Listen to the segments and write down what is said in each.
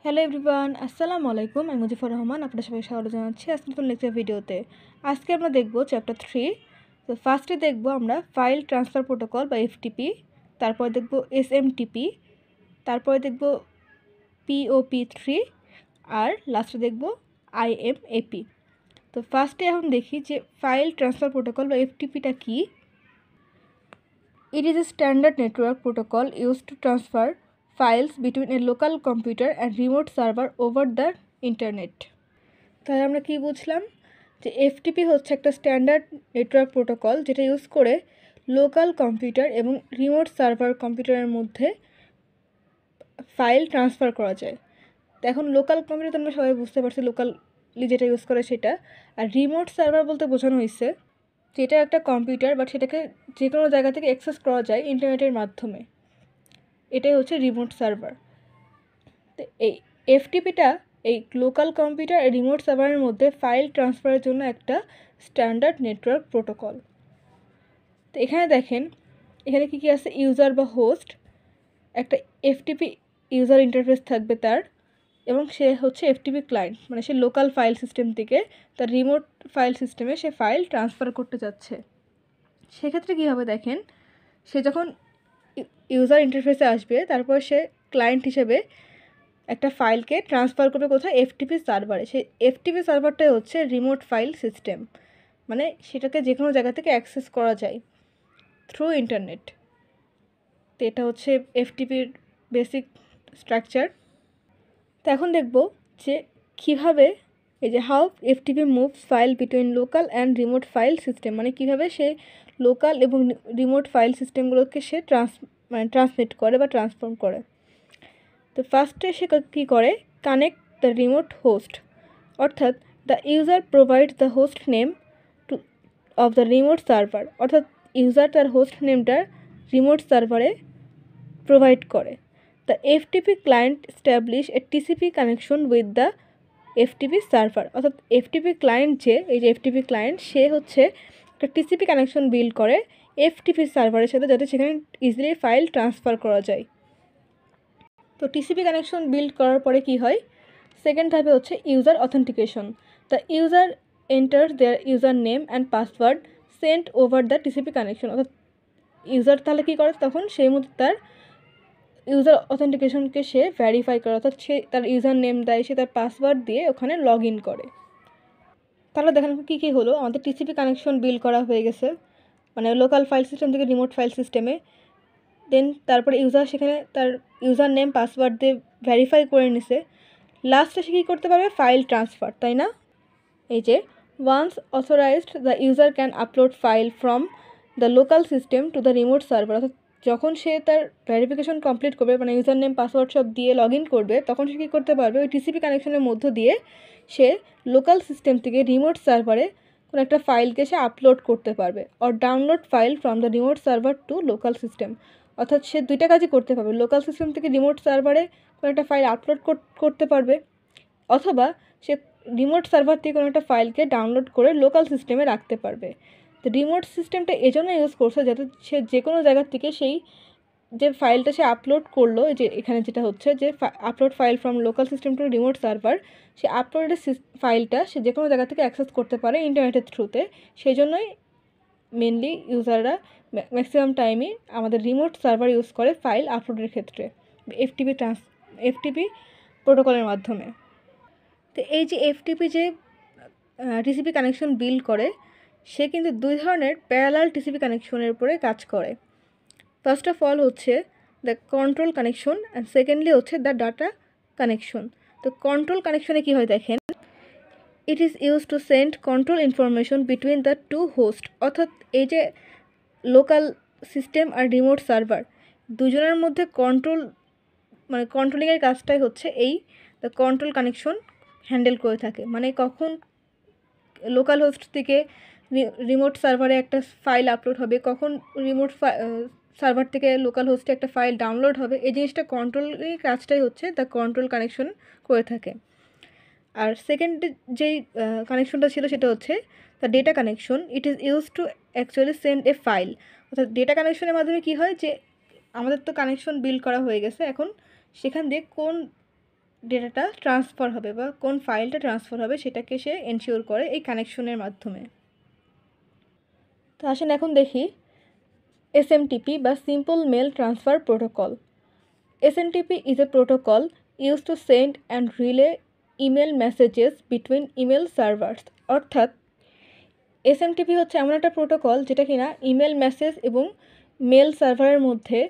Hello everyone, আসসালামু আলাইকুম। আমি মুজিবুর রহমান, আপনাদের সবাই স্বাগত জানাচ্ছি আজকে নতুন লেকচার ভিডিওতে। আজকে আমরা দেখব চ্যাপ্টার 3। তো ফার্স্টে দেখব আমরা ফাইল ট্রান্সফার প্রোটোকল বা এফটিপি, তারপরে দেখব এসএমটিপি, তারপরে দেখব POP3, আর লাস্টে দেখব IMAP। তো ফার্স্টে এখন দেখি যে ফাইল ট্রান্সফার প্রোটোকল বা এফটিপিটা কি। It is a standard network protocol used to transfer files between a local computer and remote server over the internet. তাই আমরা কি বুঝলাম যে এফটিপি হচ্ছে একটা স্ট্যান্ডার্ড নেটওয়ার্ক প্রোটোকল যেটা ইউজ করে লোকাল কম্পিউটার এবং রিমোট সার্ভার কম্পিউটারের মধ্যে ফাইল ট্রান্সফার করা যায়। তো এখন লোকাল কম্পিউটার আমরা সবাই বুঝতে পারছি, লোকালি যেটা ইউজ করে সেটা। আর রিমোট সার্ভার বলতে বোঝানো হয়েছে যেটা একটা কম্পিউটার বাট সেটাকে যে কোনো জায়গা থেকে অ্যাক্সেস করা যায় ইন্টারনেটের মাধ্যমে, এটাই হচ্ছে রিমোট সার্ভার। তো এই এফটিপিটা এই লোকাল কম্পিউটার আর রিমোট সার্ভারের মধ্যে ফাইল ট্রান্সফারের জন্য একটা স্ট্যান্ডার্ড নেটওয়ার্ক প্রোটোকল। তো এখানে দেখেন, এখানে কী কী আছে, ইউজার বা হোস্ট, একটা এফটিপি ইউজার ইন্টারফেস থাকবে তার, এবং সে হচ্ছে এফটিপি ক্লায়েন্ট, মানে সে লোকাল ফাইল সিস্টেম থেকে তার রিমোট ফাইল সিস্টেমে সে ফাইল ট্রান্সফার করতে যাচ্ছে। সেক্ষেত্রে কী হবে দেখেন, সে যখন ইউজার ইন্টারফেসে আসবে তারপর সে ক্লায়েন্ট হিসেবে একটা ফাইলকে ট্রান্সফার করবে কোথায়, এফটিপি সার্ভারে। সেই এফটিপি সার্ভারটাই হচ্ছে রিমোট ফাইল সিস্টেম, মানে সেটাকে যে কোনো জায়গা থেকে অ্যাক্সেস করা যায় থ্রু ইন্টারনেট। তো এটা হচ্ছে এফটিপির বেসিক স্ট্রাকচার। তো এখন দেখব যে কীভাবে এই যে how FTP moves file between local and remote file system, মানে কীভাবে সে লোকাল এবং রিমোট ফাইল সিস্টেমগুলোকে সে ট্রান্সমিট করে বা ট্রান্সফর্ম করে। তো ফার্স্টে সে কী করে, কানেক্ট দ্য রিমোট হোস্ট, অর্থাৎ the user provide the host name to of the remote server, অর্থাৎ ইউজার তার হোস্ট নেমটা রিমোট সার্ভারে প্রোভাইড করে। The FTP client establish a TCP connection with the FTP server, অর্থাৎ এফটিপি ক্লায়েন্ট যে এই যে এফটিপি ক্লায়েন্ট সে হচ্ছে একটা টিসিপি কানেকশন বিল্ড করে এফটিপি সার্ভারের সাথে, যাতে সেখানে ইজিলি ফাইল ট্রান্সফার করা যায়। তো টিসিপি কানেকশন বিল্ড করার পরে কি হয়, সেকেন্ড ধাপে হচ্ছে user authentication. The user enter their user name and password sent over the TCP connection, অর্থাৎ ইউজার তাহলে কী করে, তখন সেই মতো তার ইউজার অথেন্টিকেশনকে সে ভ্যারিফাই করে, অর্থাৎ সে তার ইউজার নেম দেয়, সে তার পাসওয়ার্ড দিয়ে ওখানে লগ ইন করে। তাহলে দেখেন কী কী হলো, আমাদের টিসিপি কানেকশন বিল্ড করা হয়ে গেছে, মানে লোকাল ফাইল সিস্টেম থেকে রিমোট ফাইল সিস্টেমে। দেন তারপরে ইউজার সেখানে তার ইউজার নেম পাসওয়ার্ড দিয়ে ভেরিফাই করে নিছে। লাস্টে সে কী করতে পারবে, ফাইল ট্রান্সফার, তাই না? এই যে once authorized the user can upload file from the local system to the remote server, অর্থাৎ যখন সে তার ভেরিফিকেশন কমপ্লিট করবে, মানে ইউজার নেম পাসওয়ার্ড সব দিয়ে লগ ইন করবে, তখন সে কী করতে পারবে, ওই টিসিপি কানেকশনের মধ্য দিয়ে সে লোকাল সিস্টেম থেকে রিমোট সার্ভারে কোনো একটা ফাইলকে সে আপলোড করতে পারবে, or download file from the remote server to local system, অর্থাৎ সে দুইটা কাজই করতে পারবে, লোকাল সিস্টেম থেকে রিমোট সার্ভারে কোনো একটা ফাইল আপলোড করতে পারবে, অথবা সে রিমোট সার্ভার থেকে কোনো একটা ফাইলকে ডাউনলোড করে লোকাল সিস্টেমে রাখতে পারবে। তো রিমোট সিস্টেমটা এজন্য ইউজ করছে যাতে সে যে কোনো জায়গা থেকে সেই যে ফাইলটা সে আপলোড করলো, যে এখানে যেটা হচ্ছে যে upload file from local system to remote server, সে আপলোডেড ফাইলটা সে যে কোনো জায়গা থেকে অ্যাক্সেস করতে পারে ইন্টারনেটের থ্রুতে। সেই জন্যই মেনলি ইউজাররা ম্যাক্সিমাম টাইমই আমাদের রিমোট সার্ভার ইউজ করে ফাইল আপলোডের ক্ষেত্রে এফটিপি প্রোটোকলের মাধ্যমে। তো এই যে এফটিপি যে টিসিপি কানেকশন বিল্ড করে, সে কিন্তু দুই ধরনের প্যারালাল টিসিপি কানেকশনের উপরে কাজ করে। ফার্স্ট অফ অল হচ্ছে the control connection, and secondly হচ্ছে দ্য ডাটা কানেকশন। তো কন্ট্রোল কানেকশনে কী হয় দেখেন, it is use to send control information between the two host, অর্থাৎ এই যে লোকাল সিস্টেম আর রিমোট সার্ভার দুজনের মধ্যে মানে কন্ট্রোলিংয়ের কাজটাই হচ্ছে এই দ্য কন্ট্রোল কানেকশন হ্যান্ডেল করে থাকে। মানে কখন লোকাল হোস্ট থেকে রিমোট সার্ভারে একটা ফাইল আপলোড হবে, কখন রিমোট সার্ভার থেকে লোকাল হোস্টে একটা ফাইল ডাউনলোড হবে, এই জিনিসটা কন্ট্রোলের কাজটাই হচ্ছে দ্য কন্ট্রোল কানেকশন করে থাকে। আর সেকেন্ড যেই কানেকশনটা ছিল সেটা হচ্ছে the data connection. It is use to actually send A file, অর্থাৎ ডেটা কানেকশনের মাধ্যমে কী হয় যে আমাদের তো কানেকশন বিল্ড করা হয়ে গেছে, এখন সেখান দিয়ে কোন ডেটাটা ট্রান্সফার হবে বা কোন ফাইলটা ট্রান্সফার হবে সেটাকে সে এনশিওর করে এই কানেকশনের মাধ্যমে। তো আসেন এখন দেখি SMTP বা simple mail transfer protocol. SMTP is a protocol used to send and relay email messages between email servers। অর্থাৎ SMTP হচ্ছে এমন একটা প্রোটোকল যেটা কিনা ইমেল মেসেজ এবং মেল সার্ভারের মধ্যে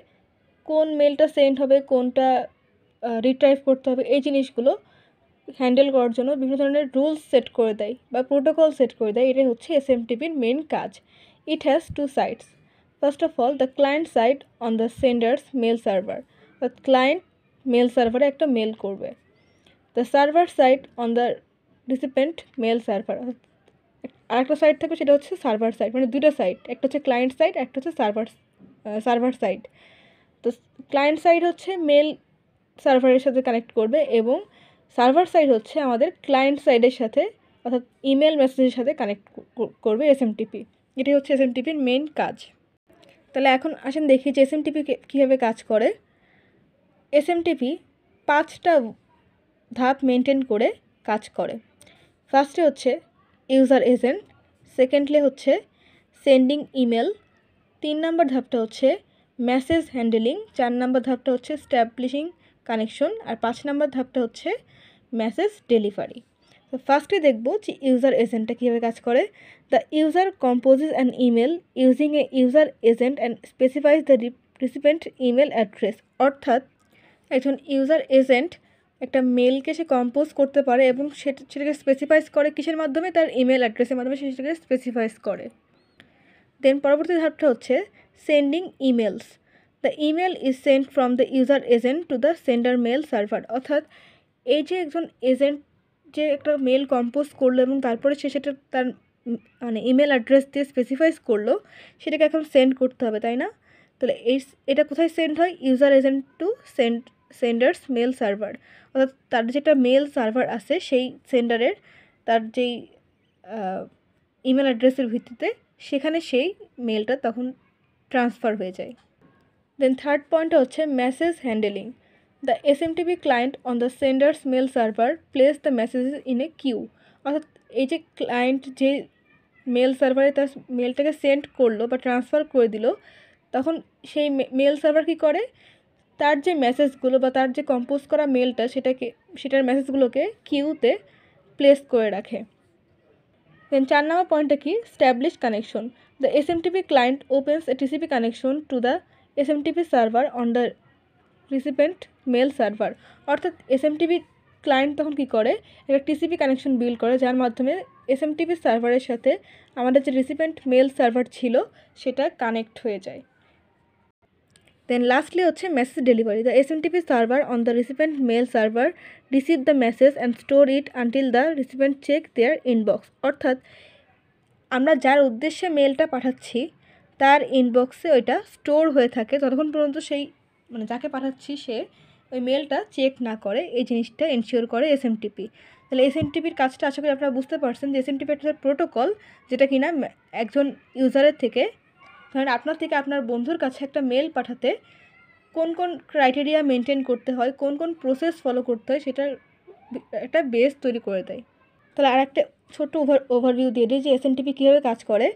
কোন মেলটা সেন্ড হবে, কোনটা রিট্রাইভ করতে হবে, এই জিনিসগুলো হ্যান্ডেল করার জন্য বিভিন্ন ধরনের রুলস সেট করে দেয় বা প্রোটোকল সেট করে দেয়। এটাই হচ্ছে SMTPর মেন কাজ। It has two sides. First of all the client side on the sender's mail server, অর্থাৎ ক্লায়েন্ট মেল সার্ভারে একটা মেল করবে। The server side on the recipient mail server, আরেকটা সাইড থাকবে সেটা হচ্ছে সার্ভার সাইড, মানে দুটো সাইড, একটা হচ্ছে ক্লায়েন্ট সাইড, একটা হচ্ছে সার্ভার সাইড। তো ক্লায়েন্ট সাইড হচ্ছে মেল সার্ভারের সাথে কানেক্ট করবে এবং সার্ভার সাইড হচ্ছে আমাদের ক্লায়েন্ট সাইডের সাথে অর্থাৎ ইমেল মেসেজের সাথে কানেক্ট করবে SMTP। এটাই হচ্ছে SMTPর মেন কাজ। তাহলে এখন আসেন দেখি যে SMTP কীভাবে কাজ করে। SMTP 5টা ধাপ মেনটেন করে কাজ করে। ফার্স্টে হচ্ছে ইউজার এজেন্ট, সেকেন্ডলি হচ্ছে সেন্ডিং ইমেল, 3 নম্বর ধাপটা হচ্ছে মেসেজ হ্যান্ডেলিং, 4 নম্বর ধাপটা হচ্ছে স্ট্যাবলিশিং কানেকশন, আর 5 নম্বর ধাপটা হচ্ছে মেসেজ ডেলিভারি। তো ফার্স্টে দেখব যে ইউজার এজেন্টটা কীভাবে কাজ করে। The user composes an email using a user agent and specifies the recipient email address. অর্থাৎ একজন ইউজার এজেন্ট একটা মেলকে সে কম্পোজ করতে পারে এবং সেটাকে স্পেসিফাইজ করে কিসের মাধ্যমে, তার ইমেল অ্যাড্রেসের মাধ্যমে সে সেটাকে স্পেসিফাইজ করে। দেন পরবর্তী ধাপটা হচ্ছে sending emails. The email is send from the user agent to the sender mail server. অর্থাৎ এই যে একজন এজেন্ট যে একটা মেল কম্পোজ করলো এবং তারপরে সে সেটা তার মানে ইমেল অ্যাড্রেস দিয়ে স্পেসিফাইজ করলো, সেটাকে এখন সেন্ড করতে হবে, তাই না? তাহলে এটা কোথায় সেন্ড হয়? User agent to sender's mail server. অর্থাৎ তার যেটা মেল সার্ভার আছে সেই সেন্ডারের তার যেই ইমেল অ্যাড্রেসের ভিত্তিতে সেখানে সেই মেলটা তখন ট্রান্সফার হয়ে যায়। দেন থার্ড পয়েন্টটা হচ্ছে message handling. The SMTP client on the sender's mail server place the messages in a queue. অর্থাৎ এই যে ক্লায়েন্ট যে মেল সার্ভারে তার মেলটাকে সেন্ড করলো বা ট্রান্সফার করে দিল, তখন সেই মেল সার্ভার কী করে, তার যে মেসেজগুলো বা তার যে কম্পোজ করা মেলটা সেটার মেসেজগুলোকে কিউতে প্লেস করে রাখে। দেন 4 নম্বর পয়েন্টটা কি? Establish connection. The SMTP client opens a TCP connection to the SMTP server on the recipient mail server. অর্থাৎ SMTP ক্লায়েন্ট তখন কী করে, একটা TCP কানেকশন বিল্ড করে যার মাধ্যমে SMTP সার্ভারের সাথে আমাদের যে রিসিপেন্ট মেল সার্ভার ছিল সেটা কানেক্ট হয়ে যায়। দেন লাস্টলি হচ্ছে message delivery. The SMTP server on the recipient mail server receive the message and store it until the recipient check their inbox. অর্থাৎ আমরা যার উদ্দেশ্যে মেলটা পাঠাচ্ছি তার ইনবক্সে ওইটা স্টোর হয়ে থাকে যতক্ষণ পর্যন্ত সেই মানে যাকে পাঠাচ্ছি সে ওই মেলটা চেক না করে। এই জিনিসটা এনশিওর করে SMTP। তাহলে SMTPর কাজটা আশা করি আপনারা বুঝতে পারছেন যে SMTP একটা প্রোটোকল যেটা কিনা একজন ইউজারের থেকে, ধরেন আপনার থেকে আপনার বন্ধুর কাছে একটা মেল পাঠাতে কোন কোন ক্রাইটেরিয়া মেনটেন করতে হয়, কোন কোন প্রসেস ফলো করতে হয়, সেটার একটা বেস তৈরি করে দেয়। তাহলে আর একটা ছোট্ট ওভারভিউ দিয়ে দিই যে SMTP কীভাবে কাজ করে।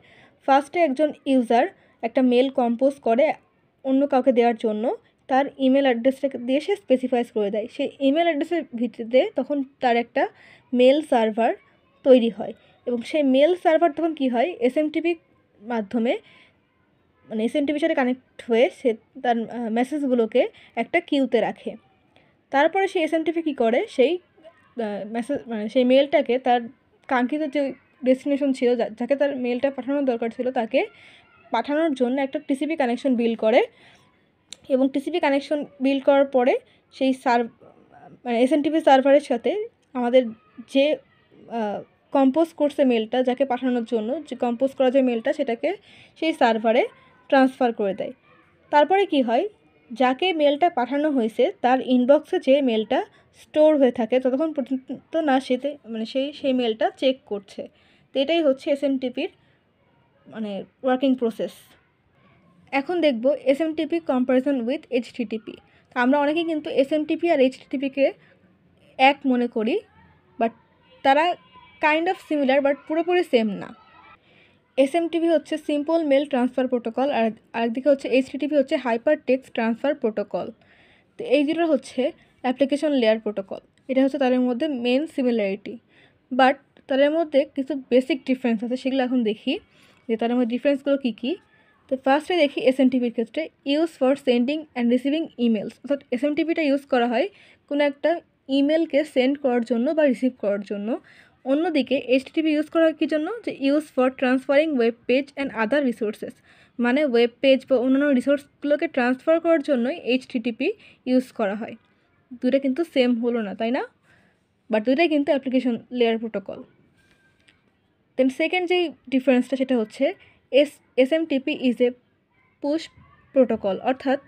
ফার্স্টে একজন ইউজার একটা মেল কম্পোজ করে অন্য কাউকে দেওয়ার জন্য, তার ইমেল অ্যাড্রেসটাকে দিয়ে সে স্পেসিফাইজ করে দেয়। সেই ইমেল অ্যাড্রেসের ভিত্তিতে তখন তার একটা মেল সার্ভার তৈরি হয় এবং সেই মেল সার্ভার তখন কী হয়, SMTP মাধ্যমে মানে SMTPর সাথে কানেক্ট হয়ে সে তার মেসেজগুলোকে একটা কিউতে রাখে। তারপরে সেই SMTP কী করে, সেই মেসেজ মানে সেই মেলটাকে তার কাঙ্ক্ষিত যে ডেস্টিনেশন ছিল, যাকে তার মেলটা পাঠানোর দরকার ছিল, তাকে পাঠানোর জন্য একটা TCP কানেকশন বিল্ড করে এবং TCP কানেকশন বিল্ড করার পরে সেই মানে SMTP সার্ভারের সাথে আমাদের যে কম্পোজ করছে মেলটা যাকে পাঠানোর জন্য, যে কম্পোজ করা যে মেলটা সেটাকে সেই সার্ভারে ট্রান্সফার করে দেয়। তারপরে কি হয়, যাকে মেলটা পাঠানো হয়েছে তার ইনবক্সে যে মেলটা স্টোর হয়ে থাকে ততক্ষণ পর্যন্ত না মানে সেই মেলটা চেক করছে। তো এটাই হচ্ছে SMTPর মানে ওয়ার্কিং প্রসেস। এখন দেখব SMTP কম্প্যারিজন উইথ HTTP। তো আমরা অনেকেই কিন্তু SMTP আর HTTPকে এক মনে করি, বাট তারা কাইন্ড অফ সিমিলার বাট পুরোপুরি সেম না। এসএমটিপি হচ্ছে সিম্পল মেল ট্রান্সফার প্রোটোকল, আর আরেকদিকে হচ্ছে এইচটিটিপি হচ্ছে হাইপার টেক্সট ট্রান্সফার প্রোটোকল। তো এই দুটো হচ্ছে অ্যাপ্লিকেশন লেয়ার প্রোটোকল। এটা হচ্ছে তাদের মধ্যে মেন সিমিলারিটি, বাট তাদের মধ্যে কিছু বেসিক ডিফারেন্স আছে, সেগুলো এখন দেখি যে তাদের মধ্যে ডিফারেন্সগুলো কী কী। তো ফার্স্টে দেখি এসএমটিপির ক্ষেত্রে use for sending and receiving emails, অর্থাৎ এসএমটিপিটা ইউজ করা হয় কোনো একটা ইমেলকে সেন্ড করার জন্য বা রিসিভ করার জন্য। অন্যদিকে এইচটিটিপি ইউজ করা হয় কী জন্য, যে use for transferring web page and other resources, মানে ওয়েব পেজ বা অন্যান্য রিসোর্সগুলোকে ট্রান্সফার করার জন্যই এইচটিটিপি ইউজ করা হয়। দুটো কিন্তু সেম হলো না, তাই না? বাট দুটোই কিন্তু application layer protocol. Then second যেই ডিফারেন্সটা সেটা হচ্ছে SMTP is a push protocol, অর্থাৎ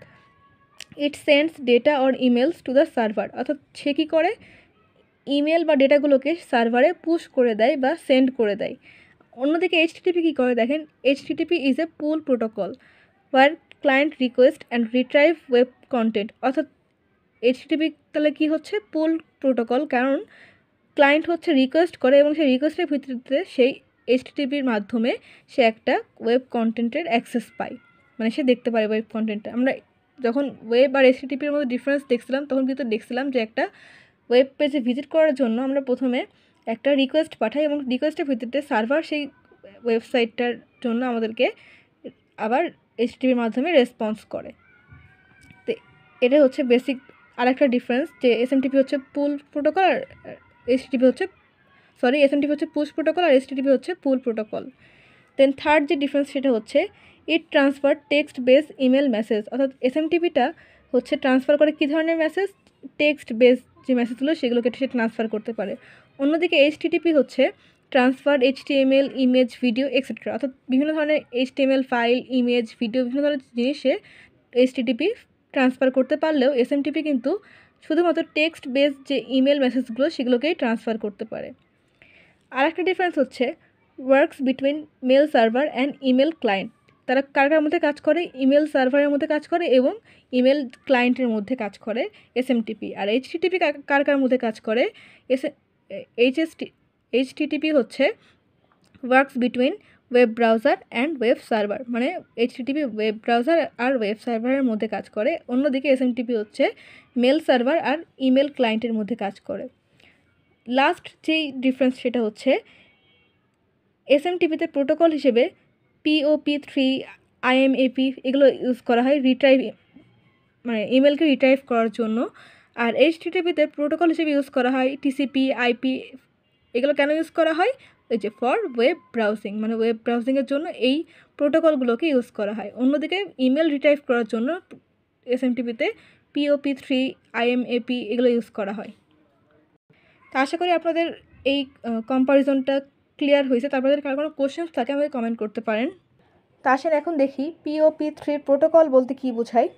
it sends data or emails to the server, অর্থাৎ সে কী করে ইমেল বা ডেটাগুলোকে সার্ভারে পুশ করে দেয় বা সেন্ড করে দেয়। অন্যদিকে এইচটিটিপি কী করে দেখেন, HTTP is a pull protocol where client request and retrieve web content, অর্থাৎ এইচটিটিপি তাহলে কী হচ্ছে পুল প্রোটোকল, কারণ ক্লায়েন্ট হচ্ছে রিকোয়েস্ট করে এবং সেই রিকোয়েস্টের ভিত্তিতে সেই এইচটিটিপির মাধ্যমে সে একটা ওয়েব কন্টেন্টের অ্যাক্সেস পায়, মানে সে দেখতে পারে ওয়েব কন্টেন্টটা। আমরা যখন ওয়েব আর এইচটিটিপির মধ্যে ডিফারেন্স দেখছিলাম তখন কিন্তু দেখছিলাম যে একটা ওয়েব পেজে ভিজিট করার জন্য আমরা প্রথমে একটা রিকোয়েস্ট পাঠাই এবং রিকোয়েস্টের ভিত্তিতে সার্ভার সেই ওয়েবসাইটটার জন্য আমাদেরকে আবার এইচটিটিপির মাধ্যমে রেসপন্স করে। তো এটা হচ্ছে বেসিক আরেকটা ডিফারেন্স, যে এসএমটিপি হচ্ছে পুল প্রোটোকল আর এসটিটিপি হচ্ছে এসএমটিপি হচ্ছে পুশ প্রোটোকল আর এসটিটিপি হচ্ছে পুল প্রোটোকল। দেন থার্ড যে ডিফারেন্স সেটা হচ্ছে it transfer text base email message, অর্থাৎ এসএমটিপিটা হচ্ছে ট্রান্সফার করে কী ধরনের মেসেজ, টেক্সট বেস যে মেসেজগুলো সেগুলোকে সে ট্রান্সফার করতে পারে। অন্যদিকে এইচটিটিপি হচ্ছে transfer HTML image video etcetera, অর্থাৎ বিভিন্ন ধরনের এইচটিএমএল ফাইল ইমেজ ভিডিও বিভিন্ন ধরনের জিনিসে এইচটিটিপি ট্রান্সফার করতে পারলেও এসএমটিপি কিন্তু শুধুমাত্র টেক্সট বেস যে ইমেল মেসেজগুলো সেগুলোকেই ট্রান্সফার করতে পারে। আর একটা ডিফারেন্স হচ্ছে works between mail server and email client, তারা কার কার মধ্যে কাজ করে, ইমেল সার্ভারের মধ্যে কাজ করে এবং ইমেল ক্লায়েন্টের মধ্যে কাজ করে এসএমটিপি। আর এইচটিটিপি কার কার মধ্যে কাজ করে, এইচটিটিপি হচ্ছে works between web browser and web server, মানে এইচটিটিপি ওয়েব ব্রাউজার আর ওয়েব সার্ভারের মধ্যে কাজ করে। অন্যদিকে এসএমটিপি হচ্ছে মেল সার্ভার আর ইমেল ক্লায়েন্টের মধ্যে কাজ করে। লাস্ট যেই ডিফারেন্স সেটা হচ্ছে এসএমটিপিতে প্রোটোকল হিসেবে POP3 IMAP এগুলো ইউজ করা হয় রিট্রাইভ, মানে ইমেলকে রিট্রাইভ করার জন্য। আর এইচটিটিপিতে প্রোটোকল হিসেবে ইউজ করা হয় TCP IP, এগুলো কেন ইউজ করা হয়, এই যে ফর ওয়েব ব্রাউজিং, মানে ওয়েব ব্রাউজিংয়ের জন্য এই প্রোটোকলগুলোকে ইউজ করা হয়। অন্যদিকে ইমেল রিট্রাইভ করার জন্য এসএমটিপিতে POP3 IMAP এগুলো ইউজ করা হয়। তা আশা করি আপনাদের এই কম্পারিজনটা ক্লিয়ার হয়েছে। তারপরে যদি কারো কোনো কোশ্চেন্স থাকে আমাকে কমেন্ট করতে পারেন। তা আসেন এখন দেখি POP3 প্রোটোকল বলতে কী বোঝায়।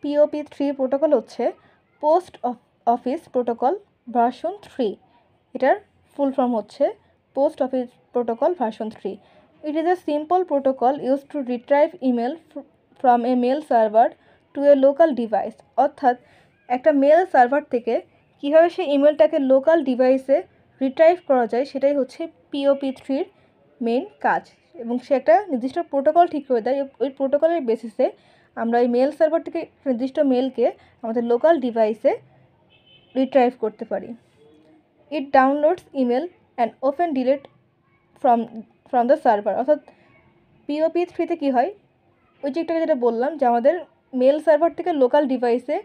POP3 প্রোটোকল হচ্ছে পোস্ট অফিস প্রোটোকল ভার্সন 3, এটার ফুল ফর্ম হচ্ছে post office protocol version 3। It is a simple protocol use to retrieve email from a mail server to a local device, অর্থাৎ একটা mail server থেকে কীভাবে সেই ইমেলটাকে local ডিভাইসে retrieve করা যায় সেটাই হচ্ছে POP3-র মেন কাজ। এবং সে একটা নির্দিষ্ট প্রোটোকল ঠিক করে দেয়, ওই প্রোটোকলের বেসিসে আমরা ওই মেল সার্ভার থেকে নির্দিষ্ট মেলকে আমাদের লোকাল ডিভাইসে রিট্রাইভ করতে পারি। It downloads email and open delete from the server, অর্থাৎ POP3-তে কী হয়, ওই যে একটাকে যেটা বললাম যে আমাদের মেল সার্ভার থেকে লোকাল ডিভাইসে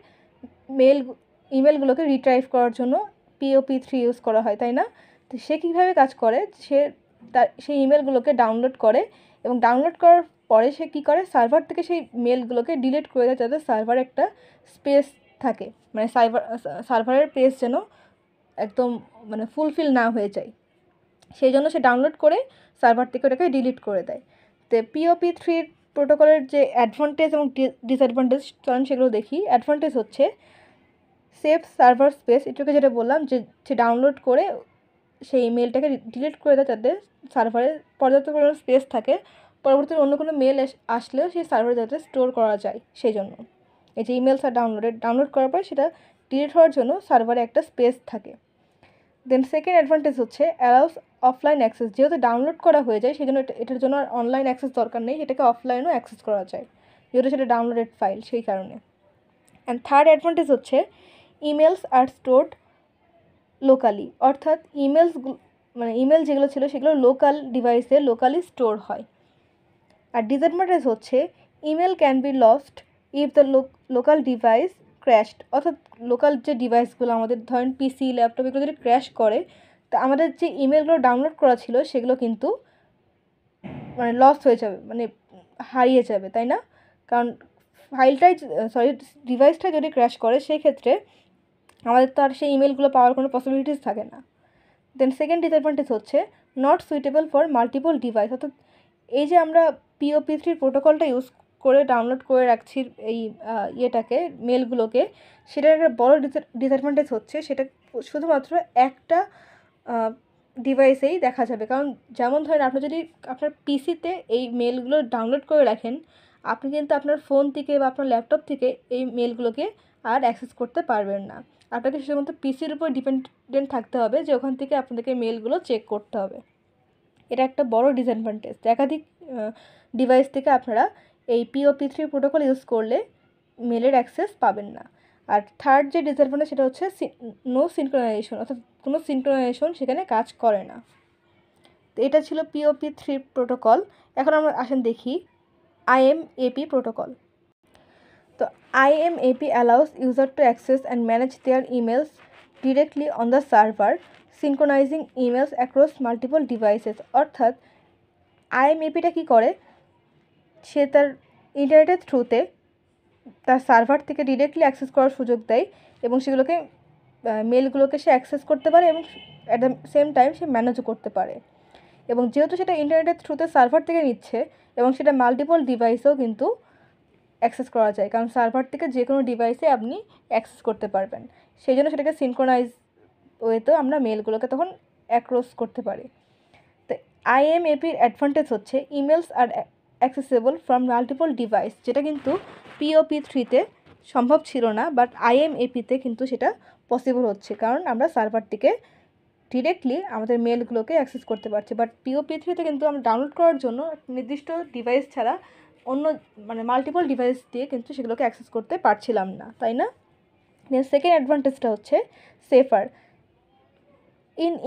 ইমেলগুলোকে রিট্রাইভ করার জন্য POP3 ইউজ করা হয়, তাই না? তো সে কীভাবে কাজ করে, সেই ইমেলগুলোকে ডাউনলোড করে এবং ডাউনলোড করার পরে সে কী করে, সার্ভার থেকে সেই মেলগুলোকে ডিলিট করে দেয় যাতে সার্ভারে একটা স্পেস থাকে, মানে সার্ভারের পেজ যেন একদম মানে ফুলফিল না হয়ে যায়, সেই জন্য সে ডাউনলোড করে সার্ভার থেকে ওটাকে ডিলিট করে দেয়। তো POP3 প্রোটোকলের যে অ্যাডভান্টেজ এবং ডিসঅ্যাডভান্টেজ চলেন সেগুলো দেখি। অ্যাডভান্টেজ হচ্ছে সেভ সার্ভার স্পেস, এটাকে যেটা বললাম যে সে ডাউনলোড করে সেই মেলটাকে ডিলিট করে দেয় যাতে সার্ভারে পর্যাপ্ত পরিমাণ স্পেস থাকে, পরবর্তীতে অন্য কোনো মেল আসলেও সেই সার্ভারে যাতে স্টোর করা যায় সেই জন্য। এই যে ইমেলস আর ডাউনলোড করার পর সেটা ডিলিট হওয়ার জন্য সার্ভারে একটা স্পেস থাকে। দেন সেকেন্ড অ্যাডভান্টেজ হচ্ছে অ্যালাউস অফলাইন অ্যাক্সেস। যেহেতু ডাউনলোড করা হয়ে যায় সেই জন্য এটার জন্য আর অনলাইন অ্যাক্সেস দরকার নেই, এটাকে অফলাইনও অ্যাক্সেস করা যায় যেহেতু সেটা ডাউনলোডেড ফাইল, সেই কারণে। অ্যান্ড থার্ড অ্যাডভান্টেজ হচ্ছে ইমেলস আর স্টোরড লোকালি, অর্থাৎ ইমেল যেগুলো ছিল সেগুলো লোকাল ডিভাইসে লোকালি স্টোর হয়। আর ডিসঅ্যাডভান্টেজ হচ্ছে email can be lost if the local device crashed, অর্থাৎ লোকাল যে ডিভাইসগুলো আমাদের ধরেন পিসি ল্যাপটপ এগুলো যদি ক্র্যাশ করে, তা আমাদের যে ইমেলগুলো ডাউনলোড করা ছিল সেগুলো কিন্তু লস্ট হয়ে যাবে, হারিয়ে যাবে, তাই না? কারণ ডিভাইসটা যদি ক্র্যাশ করে সেই ক্ষেত্রে আমাদের তো আর সেই ইমেলগুলো পাওয়ার কোনো পসিবিলিটিস থাকে না। দেন সেকেন্ড ডিসঅ্যাডভান্টেজ হচ্ছে not suitable for multiple device, অর্থাৎ এই যে আমরা POP3 প্রোটোকলটা ইউজ করে ডাউনলোড করে রাখছি এই মেলগুলোকে, সেটার একটা বড় ডিসঅ্যাডভান্টেজ হচ্ছে সেটা শুধুমাত্র একটা ডিভাইসেই দেখা যাবে। কারণ যেমন ধরেন আপনি যদি আপনার পিসিতে এই মেলগুলো ডাউনলোড করে রাখেন, আপনি কিন্তু আপনার ফোন থেকে বা আপনার ল্যাপটপ থেকে এই মেলগুলোকে আর অ্যাক্সেস করতে পারবেন না। আপনাকে শুধুমাত্র পিসির উপর ডিপেন্ডেন্ট থাকতে হবে যে ওখান থেকে আপনাদেরকে মেলগুলো চেক করতে হবে। এটা একটা বড় ডিসঅ্যাডভান্টেজ। একাধিক ডিভাইস থেকে আপনারা এই POP3 প্রোটোকল ইউজ করলে মেলের অ্যাক্সেস পাবেন না। আর থার্ড যে ডিসঅ্যাডভান্টেজ সেটা হচ্ছে নো সিনক্রোনাইজেশন, অর্থাৎ কোনো সিনক্রোনাইজেশন সেখানে কাজ করে না। তো এটা ছিল POP3 প্রোটোকল। এখন আমরা আসেন দেখি IMAP প্রোটোকল। তো IMAP allows user to access and manage their emails directly on the server, synchronizing emails across multiple devices. অর্থাৎ IMAPটা কী করে, সে তার ইন্টারনেটের থ্রুতে তার সার্ভার থেকে ডিরেক্টলি অ্যাক্সেস করার সুযোগ দেয় এবং সেগুলোকে মেলগুলোকে সে অ্যাক্সেস করতে পারে এবং অ্যাট দ্য সেম টাইম সে ম্যানেজও করতে পারে। এবং যেহেতু সেটা ইন্টারনেটের থ্রুতে সার্ভার থেকে নিচ্ছে এবং সেটা মাল্টিপল ডিভাইসেও কিন্তু অ্যাক্সেস করা যায়, কারণ সার্ভার থেকে যে কোনো ডিভাইসে আপনি অ্যাক্সেস করতে পারবেন। সেই জন্য সেটাকে সিনক্রোনাইজ ওয়েতেও আমরা মেলগুলোকে তখন অ্যাক্রস করতে পারি। তো IMAPর অ্যাডভান্টেজ হচ্ছে emails are accessible from multiple device, যেটা কিন্তু POP3তে সম্ভব ছিল না, বাট IMAPতে কিন্তু সেটা পসিবল হচ্ছে, কারণ আমরা সার্ভার থেকে ডিরেক্টলি আমাদের মেলগুলোকে অ্যাক্সেস করতে পারছি। বাট POP3তে কিন্তু আমরা ডাউনলোড করার জন্য নির্দিষ্ট ডিভাইস ছাড়া অন্য মাল্টিপল ডিভাইস দিয়ে কিন্তু সেগুলোকে অ্যাক্সেস করতে পারছিলাম না, তাই না? দেন সেকেন্ড অ্যাডভান্টেজটা হচ্ছে safer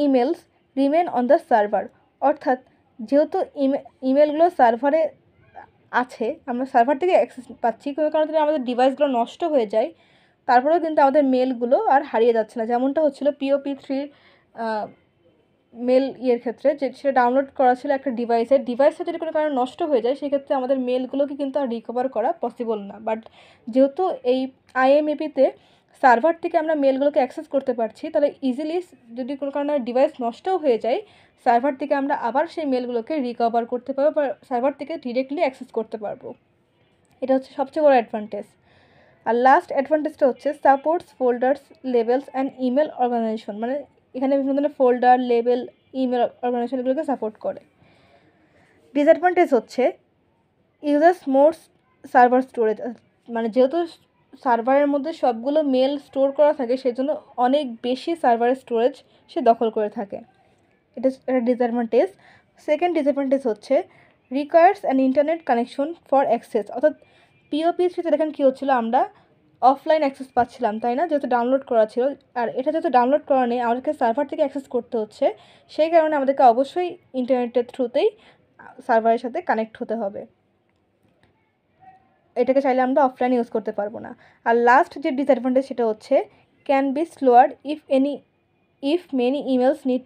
emails remain on the server, অর্থাৎ যেহেতু ইমেলগুলো সার্ভারে আছে, আমরা সার্ভার থেকে অ্যাক্সেস পাচ্ছি, কোনো কারণে যদি আমাদের ডিভাইসগুলো নষ্ট হয়ে যায় তারপরেও কিন্তু আমাদের মেলগুলো আর হারিয়ে যাচ্ছে না, যেমনটা হচ্ছিল POP3 মেল ক্ষেত্রে, যে সেটা ডাউনলোড করা ছিল একটা ডিভাইসটা যদি কোনো কারণে নষ্ট হয়ে যায় সেক্ষেত্রে আমাদের মেলগুলোকে কিন্তু আর রিকভার করা পসিবল না। বাট যেহেতু এই IMAPতে সার্ভার থেকে আমরা মেলগুলোকে অ্যাক্সেস করতে পারছি, তাহলে ইজিলি যদি কোনো কারণে ডিভাইস নষ্টও হয়ে যায় সার্ভার থেকে আমরা আবার সেই মেলগুলোকে রিকভার করতে পারবো বা সার্ভার থেকে ডিরেক্টলি অ্যাক্সেস করতে পারবো। এটা হচ্ছে সবচেয়ে বড় অ্যাডভান্টেজ। আর লাস্ট অ্যাডভান্টেজটা হচ্ছে supports folders labels and email organization, এখানে বিভিন্ন ধরনের ফোল্ডার, লেবেল, ইমেল অর্গানাইজেশন এগুলোকে সাপোর্ট করে। ডিসঅ্যাডভান্টেজ হচ্ছে ইউজার্স মোর সার্ভার স্টোরেজ, যেহেতু সার্ভারের মধ্যে সবগুলো মেল স্টোর করা থাকে সেজন্য অনেক বেশি সার্ভারের স্টোরেজ সে দখল করে থাকে, এটা একটা ডিসঅ্যাডভান্টেজ। সেকেন্ড ডিসঅ্যাডভান্টেজ হচ্ছে requires an internet connection for access, অর্থাৎ POP3তে দেখেন কী হচ্ছিলো, আমরা অফলাইন অ্যাক্সেস পাচ্ছিলাম, তাই না, যেহেতু ডাউনলোড করা ছিল। আর এটা যেহেতু ডাউনলোড করা নেই, আমাদেরকে সার্ভার থেকে অ্যাক্সেস করতে হচ্ছে, সেই কারণে আমাদেরকে অবশ্যই ইন্টারনেটের থ্রুতেই সার্ভারের সাথে কানেক্ট হতে হবে, এটাকে চাইলে আমরা অফলাইন ইউজ করতে পারবো না। আর লাস্ট যে ডিসঅ্যাডভান্টেজ সেটা হচ্ছে can be slower if many emails need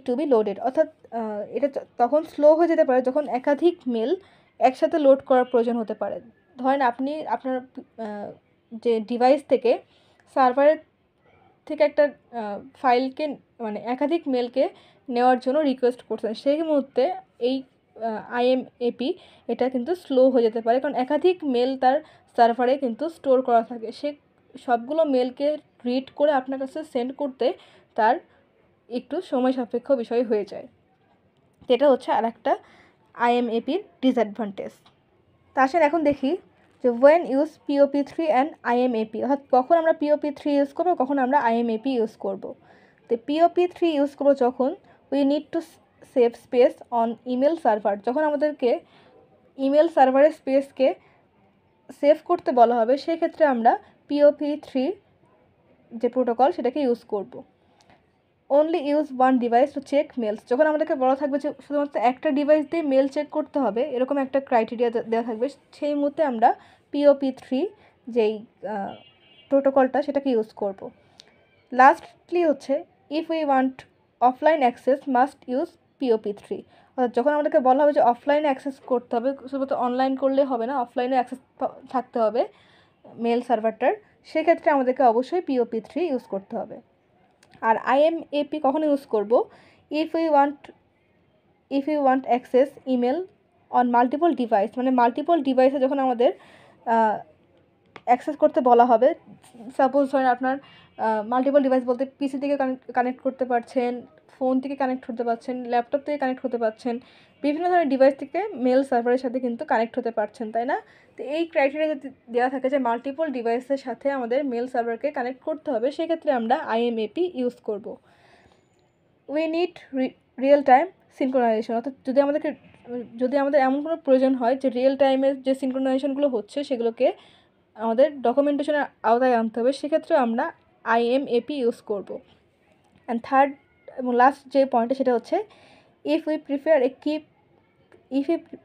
to be loaded, অর্থাৎ এটা তখন স্লো হয়ে যেতে পারে যখন একাধিক মেল একসাথে লোড করার প্রয়োজন হতে পারে। ধরেন আপনি আপনার যে ডিভাইস থেকে সার্ভারের থেকে একটা ফাইলকে একাধিক মেলকে নেওয়ার জন্য রিকোয়েস্ট করছেন, সেই মুহূর্তে এই IMAP এটা কিন্তু স্লো হয়ে যেতে পারে, কারণ একাধিক মেল তার সার্ভারে কিন্তু স্টোর করা থাকে, সে সবগুলো মেলকে রিড করে আপনার কাছে সেন্ড করতে তার একটু সময় সাপেক্ষ বিষয় হয়ে যায়। এটা হচ্ছে আর একটা IMAPর ডিসঅ্যাডভান্টেজ। তা আসেন এখন দেখি যে when use POP3 and IMAP, অর্থাৎ কখন আমরা POP3 ইউজ করবো, কখন আমরা IMAP ইউজ করব। তো POP3 ইউজ করবো যখন we need to save space on email server, যখন আমাদেরকে ইমেল সার্ভারের স্পেসকে সেভ করতে বলা হবে, সেক্ষেত্রে আমরা POP3 যে প্রোটোকল সেটাকে ইউজ করব। Only use one device to check mails, যখন আমাদেরকে বলা থাকবে যে শুধুমাত্র একটা ডিভাইস দিয়ে মেল চেক করতে হবে, এরকম একটা ক্রাইটেরিয়া দেওয়া থাকবে, সেই মুহূর্তে আমরা POP3 যেই প্রোটোকলটা সেটাকে ইউজ করব। লাস্টলি হচ্ছে if we want offline access must use POP3, অর্থাৎ যখন আমাদেরকে বলা হবে যে অফলাইনে অ্যাক্সেস করতে হবে, শুধুমাত্র অনলাইন করলে হবে না, অফলাইনে অ্যাক্সেস থাকতে হবে মেল সার্ভারটার, সেক্ষেত্রে আমাদেরকে অবশ্যই POP3 ইউজ করতে হবে। আর IMAP কখন ইউজ করব, if you want access email on multiple device, মানে মাল্টিপল ডিভাইসে যখন আমাদের অ্যাক্সেস করতে বলা হবে, সাপোজ ধরেন আপনার মাল্টিপল ডিভাইস বলতে PC থেকে কানেক্ট করতে পারছেন, ফোন থেকে কানেক্ট হতে পারছেন, ল্যাপটপ থেকে কানেক্ট হতে পারছেন, বিভিন্ন ধরনের ডিভাইস থেকে মেল সার্ভারের সাথে কিন্তু কানেক্ট হতে পারছেন, তাই না? তো এই ক্রাইটেরিয়া যদি দেওয়া থাকে যে মাল্টিপল ডিভাইসের সাথে আমাদের মেল সার্ভারকে কানেক্ট করতে হবে, সেক্ষেত্রে আমরা IMAP ইউজ করব। We need real time synchronisation, অর্থাৎ যদি আমাদের এমন কোনো প্রয়োজন হয় যে রিয়েল টাইমের যে সিনক্রোনাইজেশনগুলো হচ্ছে সেগুলোকে আমাদের ডকুমেন্টেশনের আওতায় আনতে হবে, সেক্ষেত্রে আমরা IMAP ইউজ করব। অ্যান্ড থার্ড এবং লাস্ট যে পয়েন্টটা সেটা হচ্ছে if you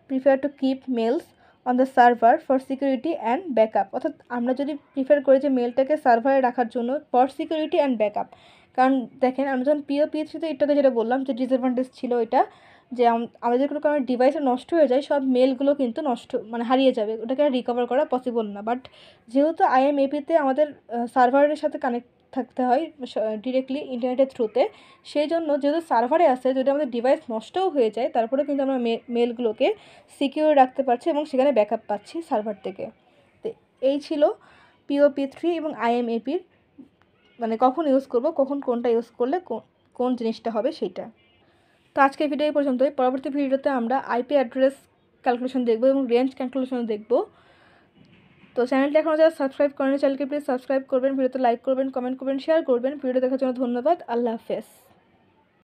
prefer to keep mails on the server for security and backup, অর্থাৎ আমরা যদি প্রিফার করি যে মেলটাকে সার্ভারে রাখার জন্য ফর সিকিউরিটি অ্যান্ড ব্যাকআপ, কারণ দেখেন আমরা যখন POP3 এটাতে যেটা বললাম যে ডিসঅ্যাডভান্টেজ ছিল এটা, যে আমাদের কোনো কারণে ডিভাইসে নষ্ট হয়ে যায়, সব মেলগুলো কিন্তু মানে হারিয়ে যাবে, ওটাকে আর রিকভার করা পসিবল না। বাট যেহেতু IMAP-তে আমাদের সার্ভারের সাথে কানেক্ট থাকতে হয় ডিরেক্টলি ইন্টারনেটের থ্রুতে, সেই জন্য যেহেতু সার্ভারে আসে, যদি আমাদের ডিভাইস নষ্টও হয়ে যায় তারপরে কিন্তু আমরা মেলগুলোকে সিকিউর রাখতে পারছি এবং সেখানে ব্যাকআপ পাচ্ছি সার্ভার থেকে। তো এই ছিল POP3 এবং IMAP-র মানে কখন ইউজ করব, কখন কোনটা ইউজ করলে কোন জিনিসটা হবে সেইটা। তো আজকের ভিডিও এই পর্যন্তই। পরবর্তী ভিডিওতে আমরা IP অ্যাড্রেস ক্যালকুলেশন দেখব এবং রেঞ্জ ক্যালকুলেশন দেখব। তো চ্যানেলটা এখনও যারা সাবস্ক্রাইব করেন চ্যানেলকে প্লিজ সাবস্ক্রাইব করবেন, ভিডিওতে লাইক করবেন, কমেন্ট করবেন, শেয়ার করবেন। ভিডিও দেখার জন্য ধন্যবাদ। আল্লাহ হাফেজ।